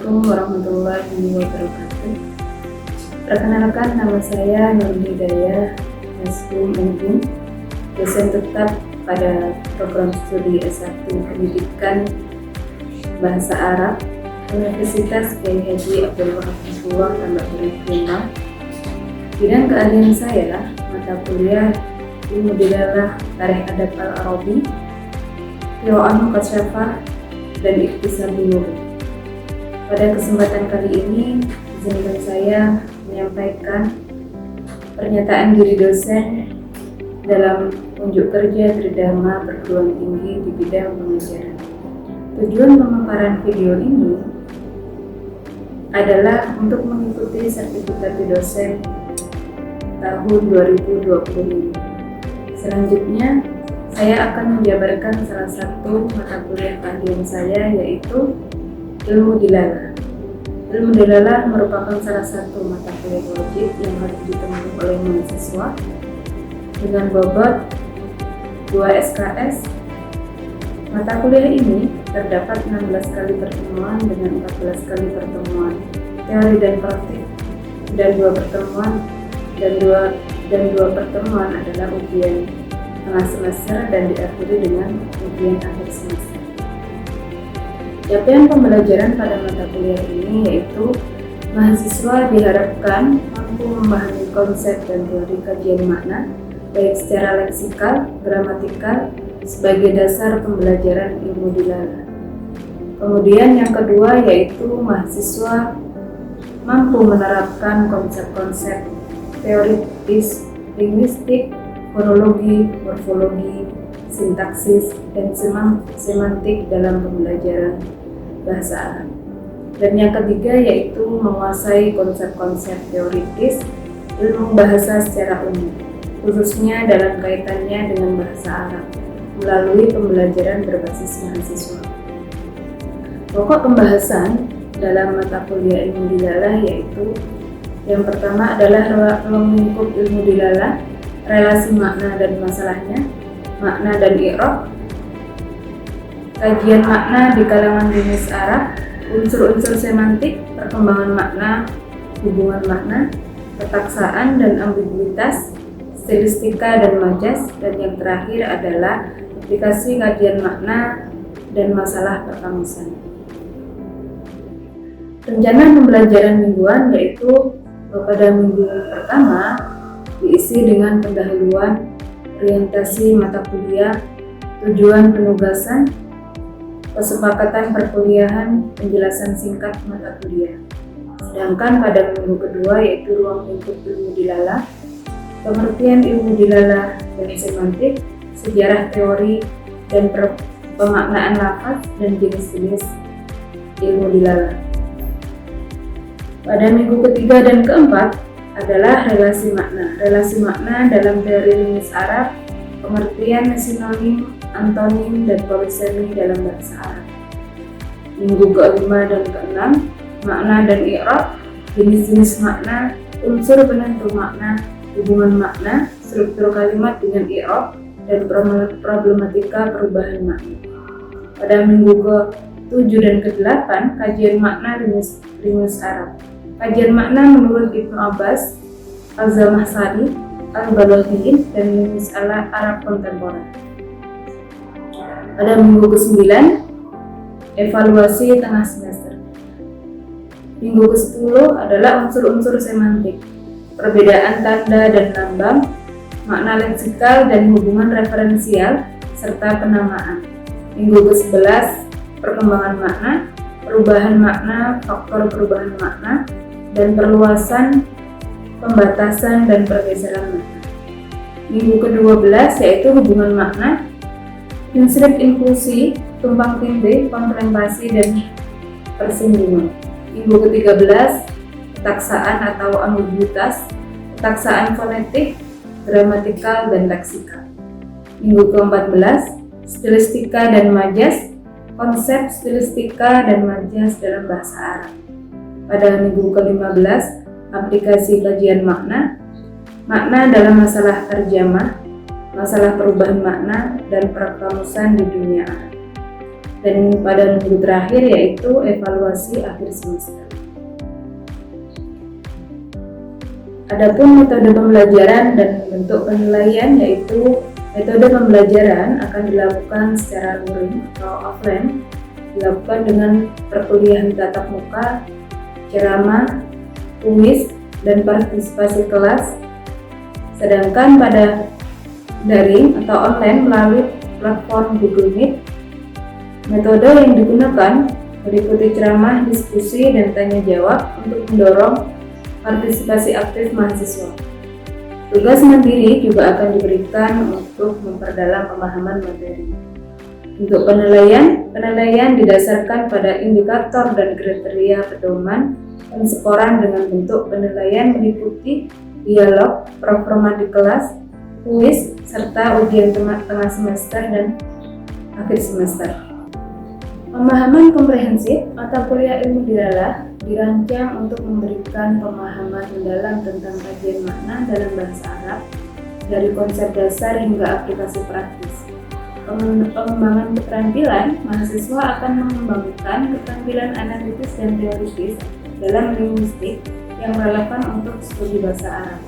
Assalamualaikum warahmatullahi wabarakatuh. Perkenalkan, nama saya Nur Hidayah Meskum, dosen tetap pada program studi S1 Pendidikan Bahasa Arab Universitas Kiai Haji Abdul Wahab Hifdhullah Tambak Beringkuma. Bidang keahlian saya mata kuliah Ilmu Dilalah Tarikh Adab Al-Arabi, Qiraah Mukasyafah, dan Ikhtisabul. Pada kesempatan kali ini, izinkan saya menyampaikan pernyataan diri dosen dalam unjuk kerja tridharma perguruan tinggi di bidang pengajaran. Tujuan pemaparan video ini adalah untuk mengikuti sertifikat dosen tahun 2025. Selanjutnya, saya akan menjabarkan salah satu mata kuliah keahlian saya, yaitu Ilmu Dilalah. Ilmu Dilalah merupakan salah satu mata kuliah wajib yang harus ditemui oleh mahasiswa dengan bobot 2 SKS. Mata kuliah ini terdapat 16 kali pertemuan dengan 14 kali pertemuan teori dan praktik, dan dua pertemuan adalah ujian tengah semester dan diakhiri dengan ujian akhir semester. Capaian pembelajaran pada mata kuliah ini yaitu mahasiswa diharapkan mampu memahami konsep dan teori kajian makna baik secara leksikal, gramatikal sebagai dasar pembelajaran ilmu dilalah. Kemudian yang kedua yaitu mahasiswa mampu menerapkan konsep-konsep teoritis, linguistik, fonologi, morfologi, sintaksis, dan semantik dalam pembelajaran bahasa Arab. Dan yang ketiga yaitu menguasai konsep-konsep teoritis ilmu bahasa secara umum, khususnya dalam kaitannya dengan bahasa Arab, melalui pembelajaran berbasis mahasiswa. Pokok pembahasan dalam mata kuliah ilmu dilalah yaitu yang pertama adalah lingkup ilmu dilalah, relasi makna dan masalahnya, makna dan i'rab, kajian makna di kalangan rumus Arab, unsur-unsur semantik, perkembangan makna, hubungan makna, ketaksaan dan ambiguitas, stilistika dan majas, dan yang terakhir adalah aplikasi kajian makna dan masalah perkamusan. Rencana pembelajaran mingguan yaitu pada minggu pertama diisi dengan pendahuluan, orientasi mata kuliah, tujuan penugasan, kesepakatan perkuliahan, penjelasan singkat mata kuliah. Sedangkan pada minggu kedua yaitu ruang lingkup ilmu dilalah, pengertian ilmu dilalah dan semantik, sejarah teori dan pemaknaan lafaz dan jenis-jenis ilmu dilalah. Pada minggu ketiga dan keempat adalah relasi makna. Relasi makna dalam teori rumus Arab, pengertian sinonim, antonim, dan polisemi dalam bahasa Arab. Minggu kelima dan keenam, makna dan i'rab, jenis-jenis makna, unsur penentu makna, hubungan makna, struktur kalimat dengan i'rab, dan problematika perubahan makna. Pada minggu ke-7 dan ke-8, kajian makna rumus Arab. Kajian makna menurut Ibnu Abbas, Al-Zamakhsyari, Al-Balaghiyin, dan rumus Arab kontemporer. Pada minggu ke-9, evaluasi tengah semester. Minggu ke-10 adalah unsur-unsur semantik, perbedaan tanda dan lambang, makna leksikal dan hubungan referensial, serta penamaan. Minggu ke-11, perkembangan makna, perubahan makna, faktor perubahan makna, dan perluasan, pembatasan, dan pergeseran makna. Minggu ke-12 yaitu hubungan makna, prinsip inklusi, tumpang tindih, kontemplasi, dan persinggungan. Minggu ke-13 ketaksaan atau ambiguitas, ketaksaan fonetik, gramatikal, dan leksikal. Minggu ke-14 stilistika dan majas, konsep stilistika dan majas dalam bahasa Arab. Pada minggu ke-15, aplikasi kajian makna, makna dalam masalah terjemah, masalah perubahan makna, dan perkamusan di dunia Arab. Dan pada minggu terakhir yaitu evaluasi akhir semester. Adapun metode pembelajaran dan bentuk penilaian yaitu metode pembelajaran akan dilakukan secara luring atau offline, dilakukan dengan perkuliahan tatap muka, ceramah, kuis, dan partisipasi kelas. Sedangkan pada daring atau online melalui platform Google Meet, metode yang digunakan meliputi ceramah, diskusi, dan tanya jawab untuk mendorong partisipasi aktif mahasiswa. Tugas mandiri juga akan diberikan untuk memperdalam pemahaman materi. Untuk penilaian didasarkan pada indikator dan kriteria pedoman pensekoran dengan bentuk penilaian meliputi dialog, performa di kelas, kuis, serta ujian tengah semester dan akhir semester. Pemahaman komprehensif mata kuliah ilmu dilalah dirancang untuk memberikan pemahaman mendalam tentang kajian makna dalam bahasa Arab dari konsep dasar hingga aplikasi praktis. Pengembangan keterampilan, mahasiswa akan mengembangkan keterampilan analitis dan teoritis dalam linguistik yang relevan untuk studi bahasa Arab.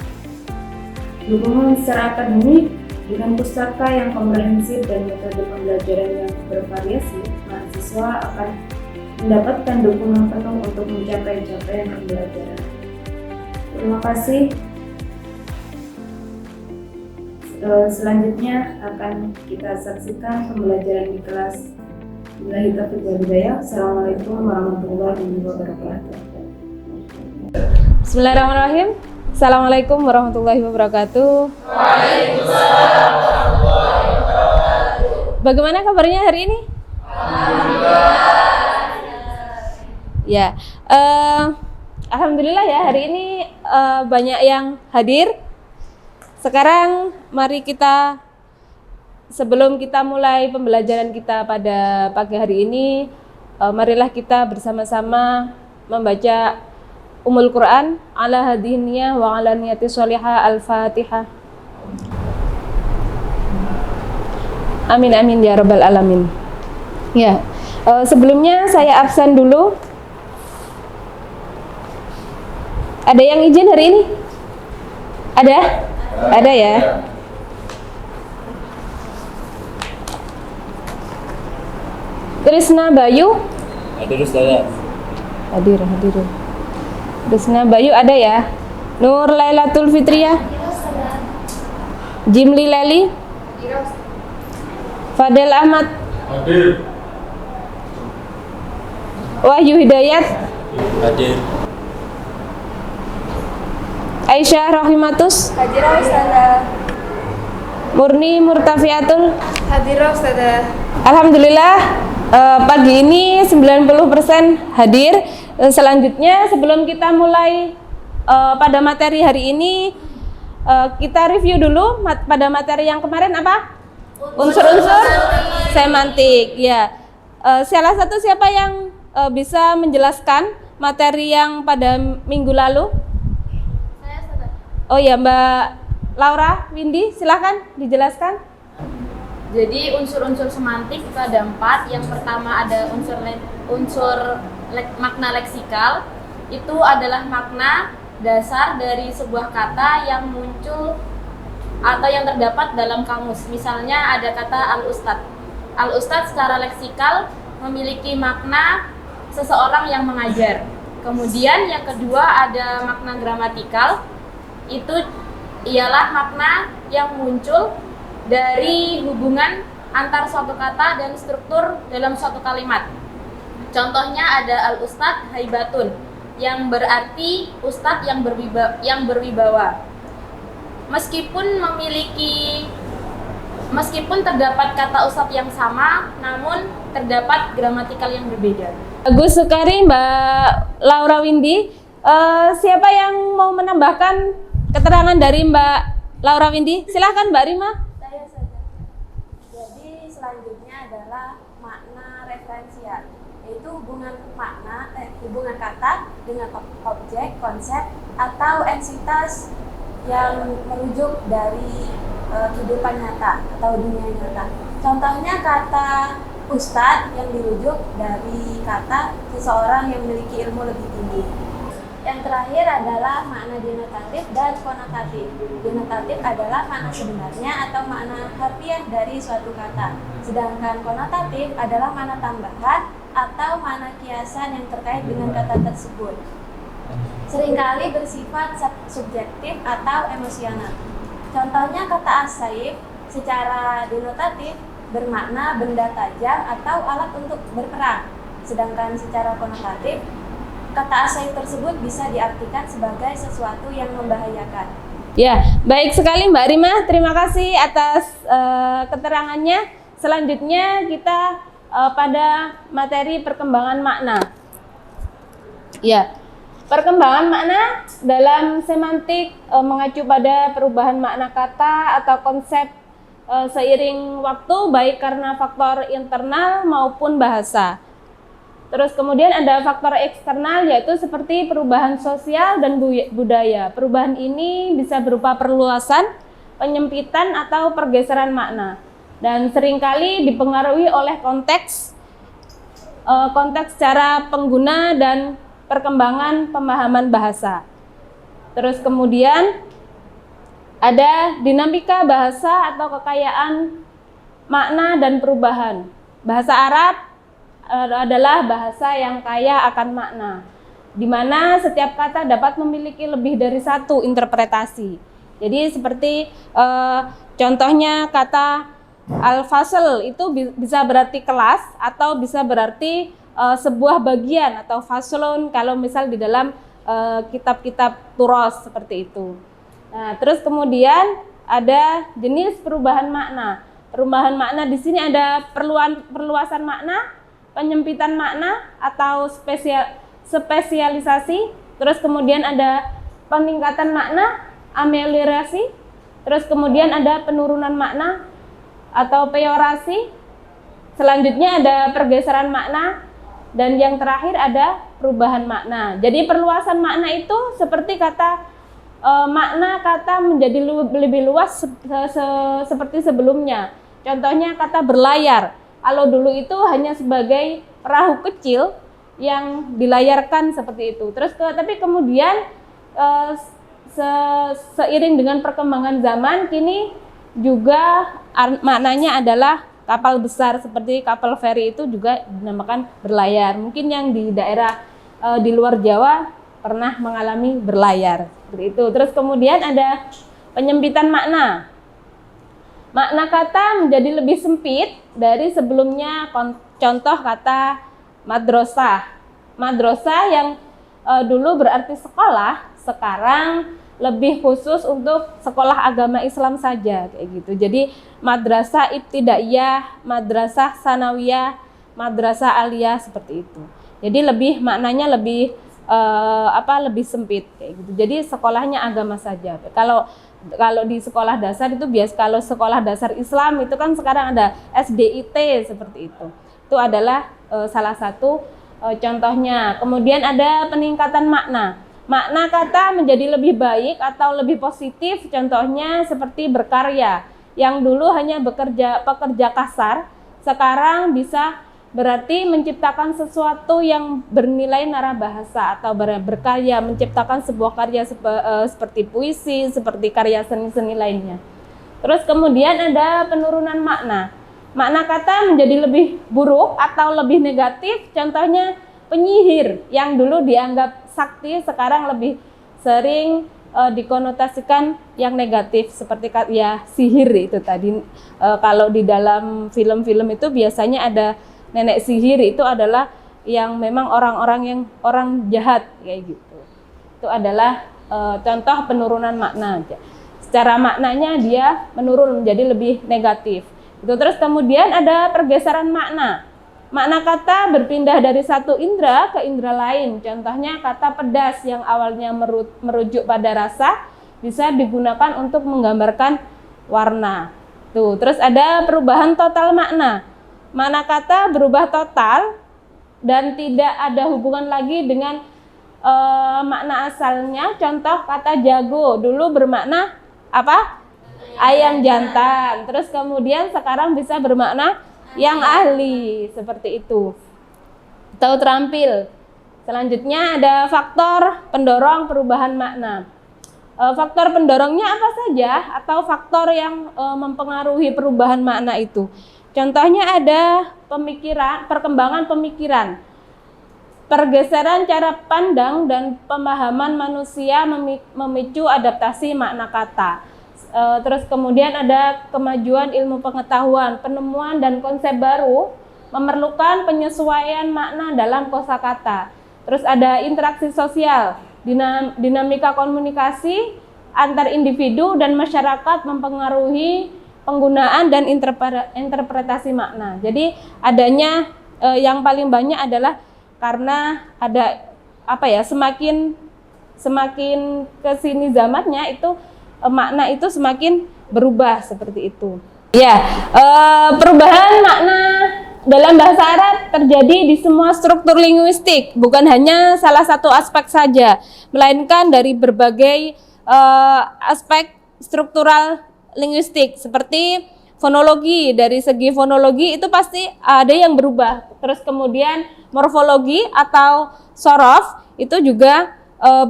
Dukungan secara akademik dengan pustaka yang komprehensif dan metode pembelajaran yang bervariasi, mahasiswa akan mendapatkan dukungan penuh untuk mencapai capaian pembelajaran. Terima kasih. Selanjutnya akan kita saksikan pembelajaran di kelas. Billahi taufiq wal hidayah. Assalamualaikum warahmatullahi wabarakatuh. Bismillahirrahmanirrahim. Assalamualaikum warahmatullahi wabarakatuh. Waalaikumsalam warahmatullahi wabarakatuh. Bagaimana kabarnya hari ini? Ya, alhamdulillah ya hari ini banyak yang hadir. Sekarang mari kita, sebelum kita mulai pembelajaran kita pada pagi hari ini, marilah kita bersama-sama membaca Ummul Quran ala hadiniyah wa ala niyati sholihah al-Fatihah. Amin amin ya rabbal alamin. Ya, sebelumnya saya absen dulu. Ada yang izin hari ini? Ada? Ada ya? Trisna Bayu? Hadir Ustazah. Hadir. Trisna Bayu ada ya? Nur Lailatul Fitriyah? Jimli Leli? Fadel Ahmad? Hadir. Wahyu Hidayat? Hadir. Aisyah Rahimatus? Hadirah Ustazah. Murni Murtafiatul? Hadirah Ustazah. Alhamdulillah pagi ini 90% hadir. Selanjutnya sebelum kita mulai pada materi hari ini, kita review dulu pada materi yang kemarin apa? Unsur-unsur semantik. Ya, salah satu siapa yang bisa menjelaskan materi yang pada minggu lalu? Oh ya, Mbak Laura Windy, silahkan dijelaskan. Jadi unsur-unsur semantik itu ada 4. Yang pertama ada makna leksikal. Itu adalah makna dasar dari sebuah kata yang muncul atau yang terdapat dalam kamus. Misalnya ada kata al-ustad. Al-ustad secara leksikal memiliki makna seseorang yang mengajar. Kemudian yang kedua ada makna gramatikal. Itu ialah makna yang muncul dari hubungan antar suatu kata dan struktur dalam suatu kalimat. Contohnya ada al-ustad haibatun, yang berarti ustadz yang berwibawa. Meskipun terdapat kata ustadz yang sama, namun terdapat gramatikal yang berbeda. Bagus sekali Mbak Laura Windy. Siapa yang mau menambahkan keterangan dari Mbak Laura Windy? Silahkan Mbak Rima. Saya saja. Jadi selanjutnya adalah makna referensial, yaitu hubungan kata dengan objek, konsep, atau entitas yang merujuk dari kehidupan nyata atau dunia nyata. Contohnya kata ustadz yang dirujuk dari kata seseorang yang memiliki ilmu lebih tinggi. Yang terakhir adalah makna denotatif dan konotatif. Denotatif adalah makna sebenarnya atau makna harfiah dari suatu kata. Sedangkan konotatif adalah makna tambahan atau makna kiasan yang terkait dengan kata tersebut. Seringkali bersifat subjektif atau emosional. Contohnya kata as-saif secara denotatif bermakna benda tajam atau alat untuk berperang. Sedangkan secara konotatif kata as-saif tersebut bisa diartikan sebagai sesuatu yang membahayakan. Ya, baik sekali Mbak Rima. Terima kasih atas keterangannya. Selanjutnya kita pada materi perkembangan makna. Ya, perkembangan makna dalam semantik mengacu pada perubahan makna kata atau konsep seiring waktu, baik karena faktor internal maupun bahasa. Terus kemudian ada faktor eksternal, yaitu seperti perubahan sosial dan budaya. Perubahan ini bisa berupa perluasan, penyempitan, atau pergeseran makna. Dan seringkali dipengaruhi oleh konteks cara pengguna dan perkembangan pemahaman bahasa. Terus kemudian ada dinamika bahasa atau kekayaan makna dan perubahan. Bahasa Arab adalah bahasa yang kaya akan makna, di mana setiap kata dapat memiliki lebih dari satu interpretasi. Jadi seperti contohnya kata al-fasl itu bisa berarti kelas atau bisa berarti sebuah bagian atau faslun kalau misal di dalam kitab-kitab turos seperti itu. Nah, terus kemudian ada jenis perubahan makna. Perubahan makna di sini ada perluasan makna, penyempitan makna atau spesialisasi, terus kemudian ada peningkatan makna, ameliorasi, terus kemudian ada penurunan makna atau peyorasi, selanjutnya ada pergeseran makna, dan yang terakhir ada perubahan makna. Jadi perluasan makna itu seperti kata makna kata menjadi lebih luas seperti sebelumnya. Contohnya kata berlayar. Kalau dulu itu hanya sebagai perahu kecil yang dilayarkan seperti itu. Tapi kemudian seiring dengan perkembangan zaman, kini juga maknanya adalah kapal besar seperti kapal feri itu juga dinamakan berlayar. Mungkin yang di daerah di luar Jawa pernah mengalami berlayar seperti itu. Terus kemudian ada penyempitan makna. Makna kata menjadi lebih sempit dari sebelumnya. Contoh kata madrasah. Madrasah yang dulu berarti sekolah, sekarang lebih khusus untuk sekolah agama Islam saja kayak gitu. Jadi madrasah ibtidaiyah, madrasah sanawiyah, madrasah aliyah seperti itu. Jadi maknanya lebih lebih sempit kayak gitu. Jadi sekolahnya agama saja. Kalau di sekolah dasar itu kalau sekolah dasar Islam itu kan sekarang ada SDIT seperti itu. Itu adalah salah satu contohnya. Kemudian ada peningkatan makna. Makna kata menjadi lebih baik atau lebih positif, contohnya seperti berkarya. Yang dulu hanya pekerja kasar, sekarang bisa berarti menciptakan sesuatu yang bernilai nara bahasa atau berkarya, menciptakan sebuah karya seperti puisi, seperti karya seni-seni lainnya. Terus kemudian ada penurunan makna. Makna kata menjadi lebih buruk atau lebih negatif, contohnya penyihir yang dulu dianggap sakti, sekarang lebih sering dikonotasikan yang negatif seperti ya sihir itu tadi. Kalau di dalam film-film itu biasanya ada nenek sihir, itu adalah yang memang orang jahat kayak gitu. Itu adalah contoh penurunan makna. Secara maknanya dia menurun menjadi lebih negatif. Itu terus kemudian ada pergeseran makna. Makna kata berpindah dari satu indera ke indera lain. Contohnya kata pedas yang awalnya merujuk pada rasa bisa digunakan untuk menggambarkan warna. Tuh, terus ada perubahan total makna. Makna kata berubah total dan tidak ada hubungan lagi dengan makna asalnya. Contoh kata jago dulu bermakna apa? Ayam jantan. Terus kemudian sekarang bisa bermakna yang ahli, seperti itu. Atau terampil. Selanjutnya ada faktor pendorong perubahan makna. Faktor pendorongnya apa saja atau faktor yang mempengaruhi perubahan makna itu? Contohnya ada pemikiran, perkembangan pemikiran, pergeseran cara pandang dan pemahaman manusia memicu adaptasi makna kata. Terus kemudian ada kemajuan ilmu pengetahuan, penemuan dan konsep baru memerlukan penyesuaian makna dalam kosakata. Terus ada interaksi sosial, dinamika komunikasi antar individu dan masyarakat mempengaruhi penggunaan dan interpretasi makna. Jadi adanya yang paling banyak adalah karena ada semakin kesini zamannya itu makna itu semakin berubah seperti itu. Ya, perubahan makna dalam bahasa Arab terjadi di semua struktur linguistik, bukan hanya salah satu aspek saja, melainkan dari berbagai aspek struktural linguistik seperti fonologi. Dari segi fonologi itu pasti ada yang berubah. Terus kemudian morfologi atau sorof itu juga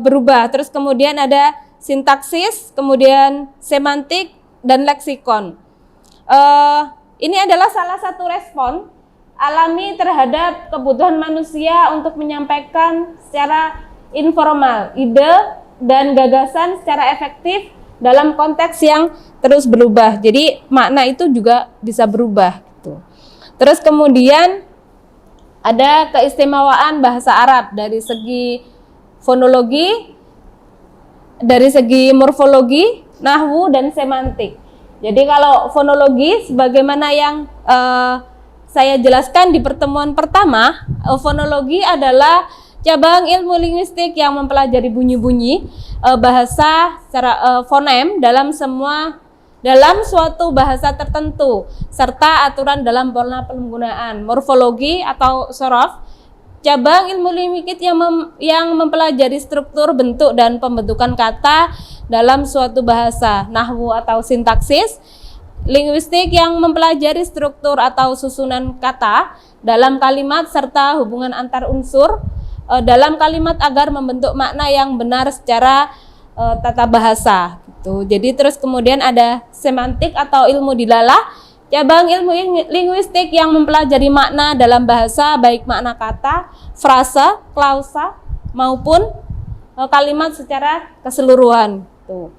berubah. Terus kemudian ada sintaksis, kemudian semantik dan leksikon. Ini adalah salah satu respon alami terhadap kebutuhan manusia untuk menyampaikan secara informal ide dan gagasan secara efektif dalam konteks yang terus berubah. Jadi makna itu juga bisa berubah gitu. Terus kemudian ada keistimewaan bahasa Arab dari segi fonologi, dari segi morfologi, nahwu dan semantik. Jadi kalau fonologi sebagaimana yang saya jelaskan di pertemuan pertama, fonologi adalah cabang ilmu linguistik yang mempelajari bunyi-bunyi bahasa secara fonem dalam suatu bahasa tertentu serta aturan dalam pola penggunaan. Morfologi atau sorof, cabang ilmu linguistik yang mempelajari struktur, bentuk dan pembentukan kata dalam suatu bahasa. Nahwu atau sintaksis, linguistik yang mempelajari struktur atau susunan kata dalam kalimat serta hubungan antar unsur dalam kalimat agar membentuk makna yang benar secara tata bahasa gitu. Jadi terus kemudian ada semantik atau ilmu dilalah, cabang ilmu linguistik yang mempelajari makna dalam bahasa baik makna kata, frasa, klausa maupun kalimat secara keseluruhan gitu.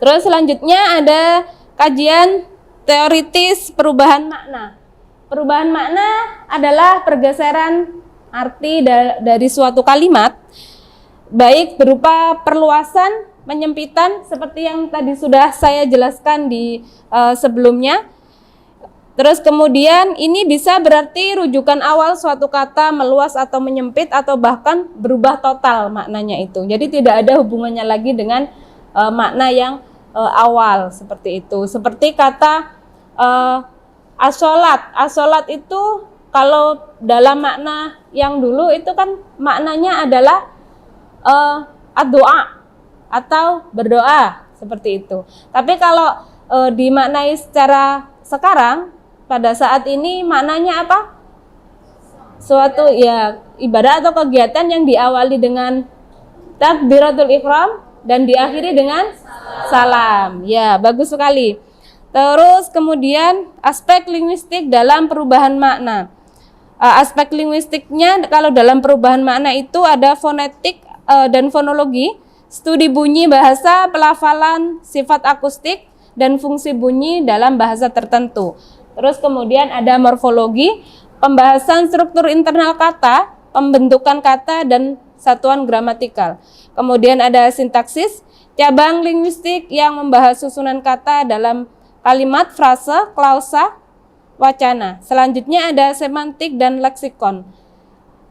Terus selanjutnya ada kajian teoritis perubahan makna. Perubahan makna adalah pergeseran arti dari suatu kalimat, baik berupa perluasan, penyempitan, seperti yang tadi sudah saya jelaskan di sebelumnya. Terus kemudian ini bisa berarti rujukan awal suatu kata meluas atau menyempit atau bahkan berubah total maknanya itu. Jadi tidak ada hubungannya lagi dengan makna yang awal seperti itu. Seperti kata asolat. Asolat itu kalau dalam makna yang dulu itu kan maknanya adalah ad-doa atau berdoa seperti itu. Tapi kalau dimaknai secara sekarang pada saat ini maknanya apa? Suatu ya ibadah atau kegiatan yang diawali dengan takbiratul ihram dan diakhiri dengan salam. Ya, bagus sekali. Terus kemudian aspek linguistik dalam perubahan makna. Aspek linguistiknya kalau dalam perubahan makna itu ada fonetik dan fonologi, studi bunyi bahasa, pelafalan, sifat akustik dan fungsi bunyi dalam bahasa tertentu. Terus kemudian ada morfologi, pembahasan struktur internal kata, pembentukan kata dan satuan gramatikal. Kemudian ada sintaksis, cabang linguistik yang membahas susunan kata dalam kalimat, frase, klausa, wacana. Selanjutnya ada semantik dan leksikon.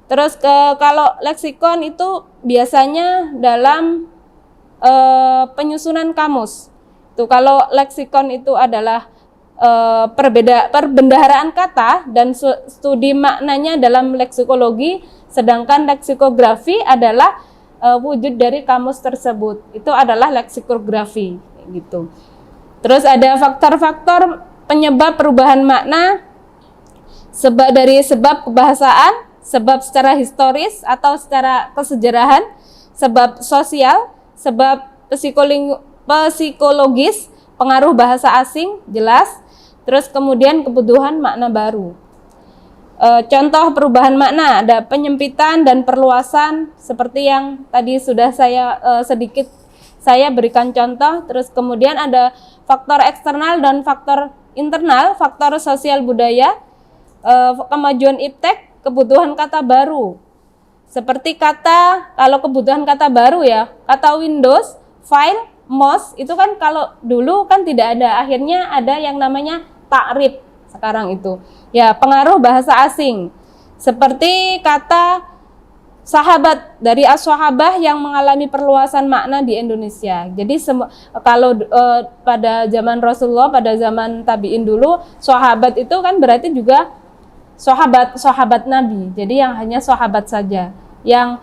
Terus kalau leksikon itu biasanya dalam penyusunan kamus. Tuh kalau leksikon itu adalah perbendaharaan kata dan studi maknanya dalam leksikologi, sedangkan leksikografi adalah wujud dari kamus tersebut. Itu adalah leksikografi gitu. Terus ada faktor-faktor penyebab perubahan makna dari sebab kebahasaan, sebab secara historis atau secara kesejarahan, sebab sosial, sebab psikologis, pengaruh bahasa asing, jelas. Terus kemudian kebutuhan makna baru. Contoh perubahan makna, ada penyempitan dan perluasan seperti yang tadi sudah saya berikan contoh. Terus kemudian ada faktor eksternal dan faktor internal, faktor sosial budaya, kemajuan iptek, kebutuhan kata baru. Seperti kalau kebutuhan kata baru ya, kata Windows, file, mouse, itu kan kalau dulu kan tidak ada, akhirnya ada yang namanya takrib sekarang itu. Ya, pengaruh bahasa asing. Seperti kata sahabat dari as-sahabah yang mengalami perluasan makna di Indonesia. Jadi kalau pada zaman Rasulullah, pada zaman tabi'in dulu, sahabat itu kan berarti juga sahabat Nabi. Jadi yang hanya sahabat saja yang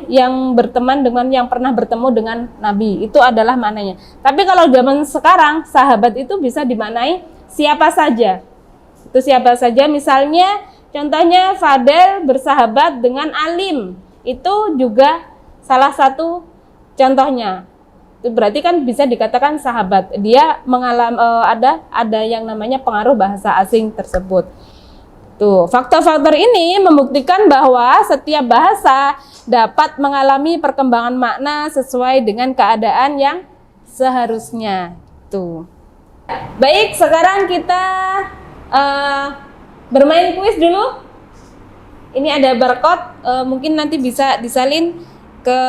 yang berteman dengan yang pernah bertemu dengan Nabi. Itu adalah maknanya. Tapi kalau zaman sekarang, sahabat itu bisa dimaknai siapa saja. Itu siapa saja, misalnya contohnya Fadel bersahabat dengan Alim. Itu juga salah satu contohnya. Itu berarti kan bisa dikatakan sahabat. Dia mengalami ada yang namanya pengaruh bahasa asing tersebut. Tuh, faktor-faktor ini membuktikan bahwa setiap bahasa dapat mengalami perkembangan makna sesuai dengan keadaan yang seharusnya. Tuh. Baik, sekarang kita bermain kuis dulu. Ini ada barcode, mungkin nanti bisa disalin ke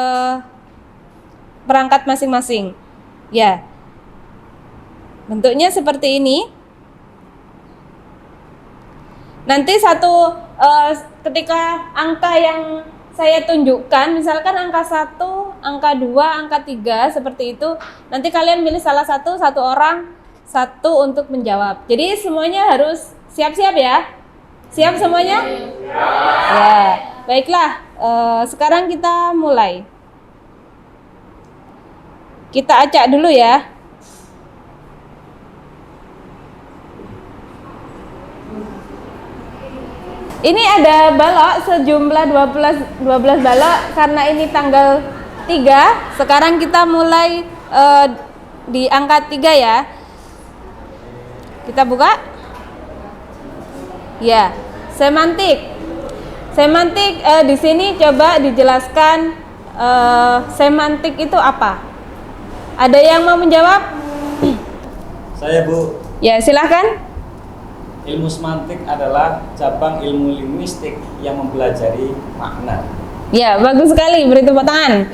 perangkat masing-masing. Ya, bentuknya seperti ini. Nanti ketika angka yang saya tunjukkan, misalkan angka 1, angka 2, angka 3, seperti itu, nanti kalian pilih salah satu orang, satu untuk menjawab. Jadi semuanya harus siap-siap ya. Siap semuanya? Ya, baiklah. Sekarang kita mulai. Kita acak dulu ya. Ini ada balok sejumlah 12 balok karena ini tanggal 3. Sekarang kita mulai di angka 3 ya. Kita buka. Ya, semantik. Semantik di sini coba dijelaskan semantik itu apa? Ada yang mau menjawab? Saya, Bu. Ya, silahkan. Ilmu semantik adalah cabang ilmu linguistik yang mempelajari makna. Ya, bagus sekali. Beri tepuk tangan.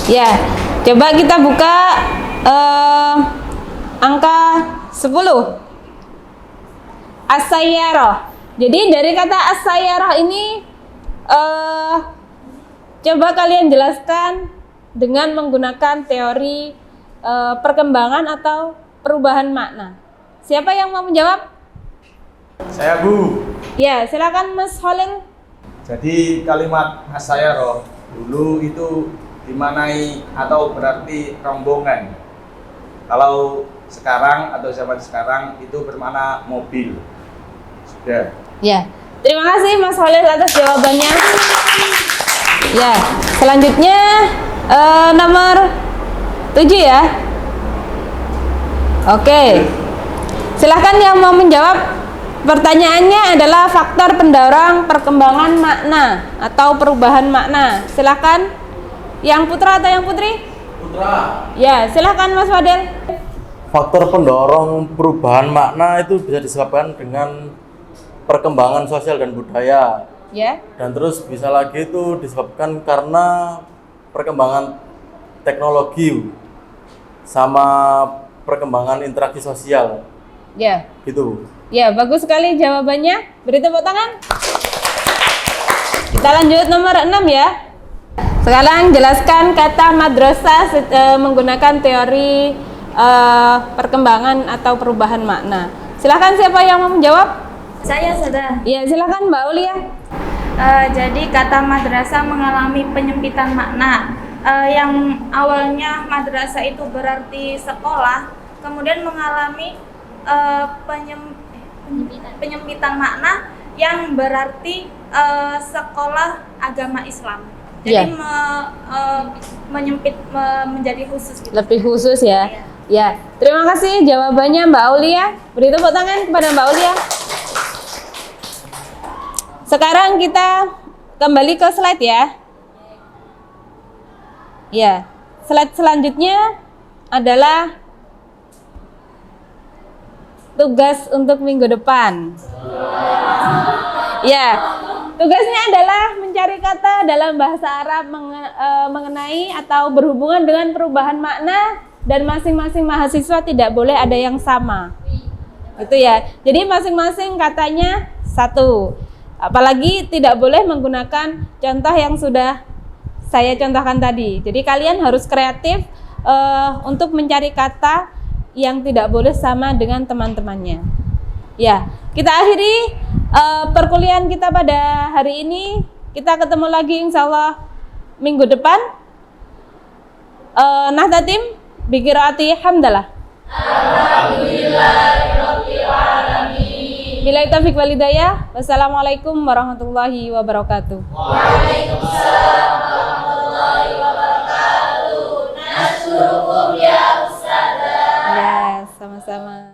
Ya, coba kita buka angka 10. As-sayyarah. Jadi dari kata as-sayyarah ini coba kalian jelaskan dengan menggunakan teori perkembangan atau perubahan makna. Siapa yang mau menjawab? Saya, Bu. Ya, silakan Mas Holil. Jadi kalimat as-sayyarah dulu itu dimaknai atau berarti rombongan. Kalau sekarang atau zaman sekarang itu bermakna mobil. Sudah. Ya, terima kasih Mas Holil atas jawabannya. Ya, selanjutnya nomor 7 ya. Oke, silahkan yang mau menjawab. Pertanyaannya adalah faktor pendorong perkembangan makna atau perubahan makna. Silahkan, yang putra atau yang putri? Putra. Ya, silahkan Mas Fadel. Faktor pendorong perubahan makna itu bisa disebabkan dengan perkembangan sosial dan budaya. Ya. Dan terus bisa lagi itu disebabkan karena perkembangan teknologi sama perkembangan interaksi sosial. Ya. Gitu. Ya, bagus sekali jawabannya. Beri tepuk tangan. Kita lanjut nomor 6 ya. Sekarang jelaskan kata madrasah menggunakan teori perkembangan atau perubahan makna. Silakan siapa yang mau menjawab? Saya sudah. Ya, silakan Mbak Aulia. Jadi kata madrasah mengalami penyempitan makna. Yang awalnya madrasah itu berarti sekolah, kemudian mengalami penyempitan makna yang berarti sekolah agama Islam. Jadi menyempit menjadi khusus gitu. Lebih khusus ya. Ya, terima kasih jawabannya Mbak Aulia. Beri tepuk tangan kepada Mbak Aulia. Sekarang kita kembali ke slide ya. Ya, slide selanjutnya adalah tugas untuk minggu depan. Ya, tugasnya adalah mencari kata dalam bahasa Arab mengenai atau berhubungan dengan perubahan makna, dan masing-masing mahasiswa tidak boleh ada yang sama. Itu ya. Jadi masing-masing katanya satu. Apalagi tidak boleh menggunakan contoh yang sudah saya contohkan tadi. Jadi kalian harus kreatif untuk mencari kata yang tidak boleh sama dengan teman-temannya. Ya, kita akhiri perkuliahan kita pada hari ini. Kita ketemu lagi insya Allah minggu depan. Nahdlatul Bikiraati hamdalah. Alhamdulillahirabbil alamin. Billahi taufiq wal hidayah. Wassalamualaikum warahmatullahi wabarakatuh. Waalaikumsalam warahmatullahi wabarakatuh. Nasrukum ya Ustazah. Ya, sama-sama.